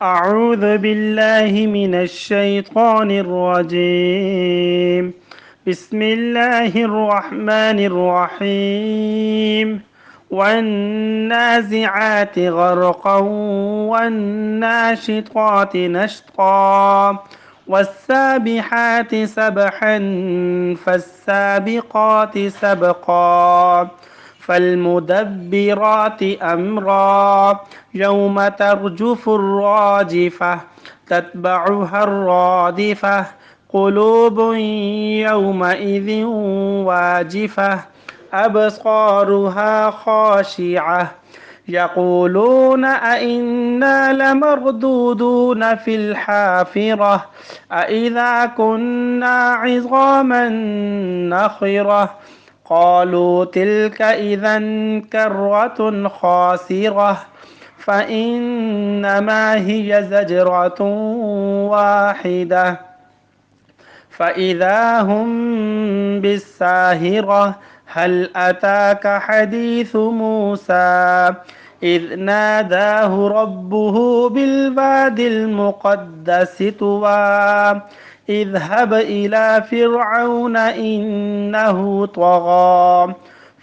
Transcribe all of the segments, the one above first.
أعوذ بالله من الشيطان الرجيم. بسم الله الرحمن الرحيم. والنازعات غرقا والناشطات نشطا والسابحات سبحا فالسابقات سبقا فالمدبرات أمرا يوم ترجف الراجفة تتبعها الرادفة قلوب يومئذ واجفة أبصارها خاشعة يقولون أئنا لمردودون في الحافرة أئذا كنا عظاما نخرة قالوا تلك إذا كرة خاسرة فإنما هي زجرة واحدة فإذا هم بالساهرة هل أتاك حديث موسى إذ ناداه ربه بالواد المقدس طوى اذهب إلى فرعون إنه طغى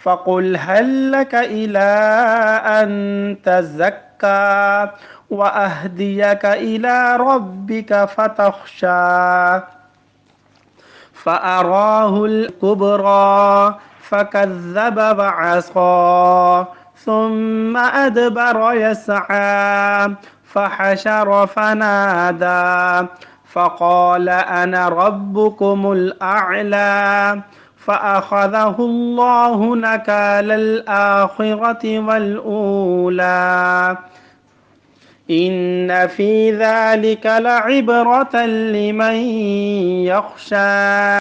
فقل هل لك إلى أن تزكى وأهديك إلى ربك فتخشى فأراه الكبرى فكذب وعصى ثم أدبر يسعى فحشر فنادى فقال أنا ربكم الأعلى فأخذه الله نكال الآخرة والأولى إن في ذلك لعبرة لمن يخشى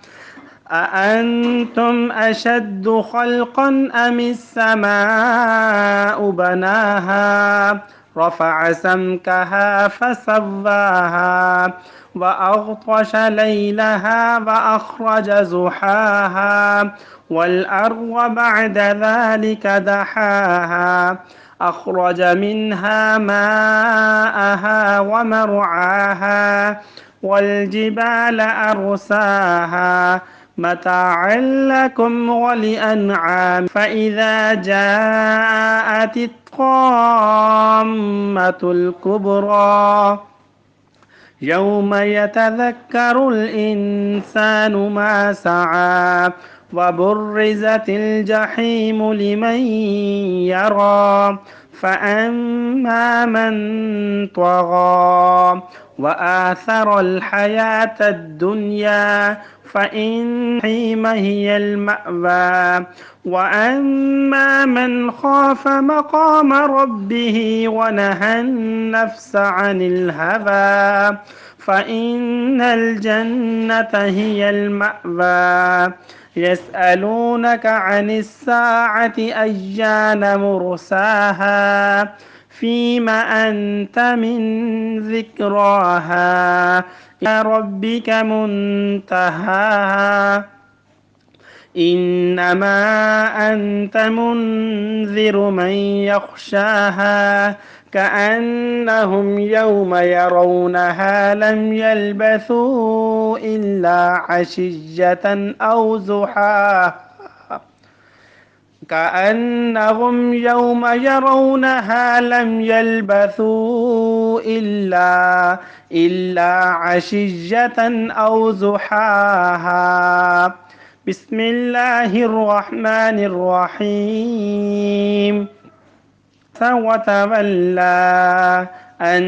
أأنتم أشد خلقا أم السماء بناها رفع سمكها فسواها وأغطش ليلها وأخرج زحاها والأرض بعد ذلك دحاها أخرج منها ماءها ومرعاها والجبال أرساها متاعا لكم ولأنعام فإذا جاءت الطامة الكبرى يوم يتذكر الإنسان ما سعى وبرزت الجحيم لمن يرى فأما من طغى وآثر الحياة الدنيا فإن الجحيم هي المأوى وأما من خاف مقام ربه ونهى النفس عن الهوى فإن الجنة هي المأوى يسألونك عن الساعة أيان مرساها فيم أنت من ذكراها إلى ربك منتهاها إنما أنت منذر من يخشاها كأنهم يوم يرونها لم يلبثوا إلا عشية أو ضحاها كأنهم يوم يرونها لم يلبثوا إلا عشية أو ضحاها بسم الله الرحمن الرحيم وتولى أن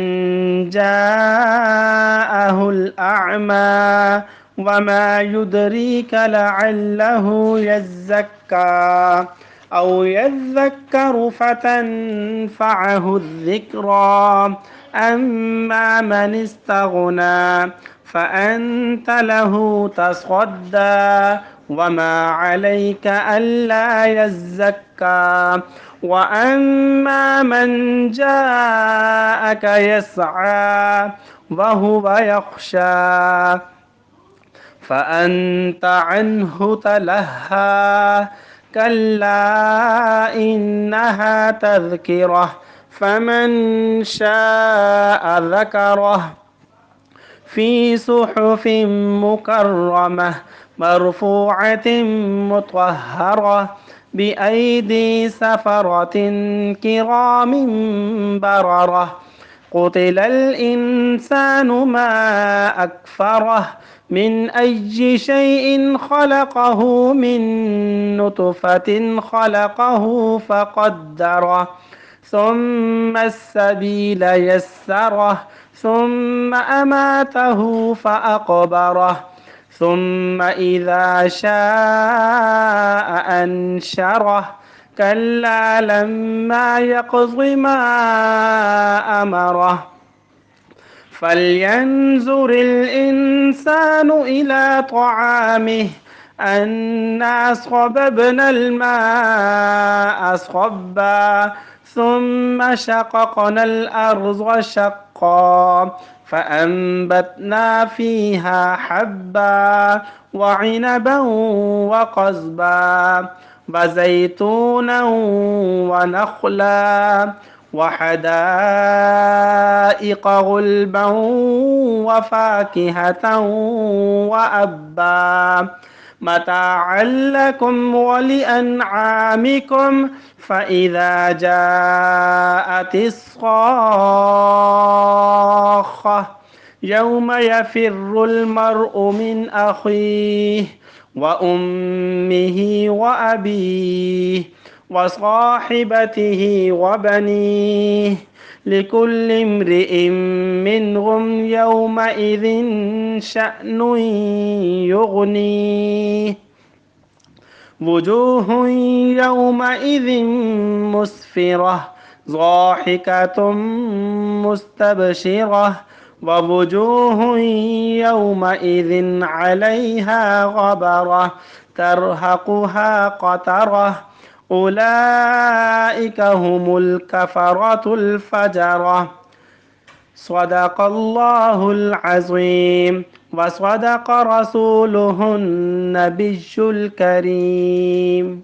جاءه الأعمى وما يدريك لعله يزكى أو يذكر فتنفعه الذكرى أما من استغنى فأنت له تصدى وما عليك ألا يزكى وأما من جاءك يسعى وهو يخشى فأنت عنه تلهى كلا إنها تذكرة فمن شاء ذكره في صحف مكرمة مرفوعة مطهرة بأيدي سفرة كرام بررة قتل الإنسان ما أكفره من أي شيء خلقه من نطفة خلقه فقدره ثم السبيل يسره ثم أماته فأقبره ثم إذا شاء أنشره كلا لما يقض ما أمره فلينظر الإنسان إلى طعامه أنا صببنا الماء صبا ثم شققنا الأرض شقا فأنبتنا فيها حبا وعنبا وقضبا وزيتونا ونخلا وحدائق غلبا وفاكهة وأبا متاعا لكم ولأنعامكم فإذا جاءت الصاخة يوم يفر المرء من أخيه وأمه وأبيه وصاحبته وبنيه لكل امرئ منهم يومئذ شأن يغنيه وجوه يومئذ مسفرة ضاحكة مستبشرة ووجوه يومئذ عليها غبرة ترهقها قترة أولئك هم الكفرة الفجرة صدق الله العظيم وصدق رسوله النبي الكريم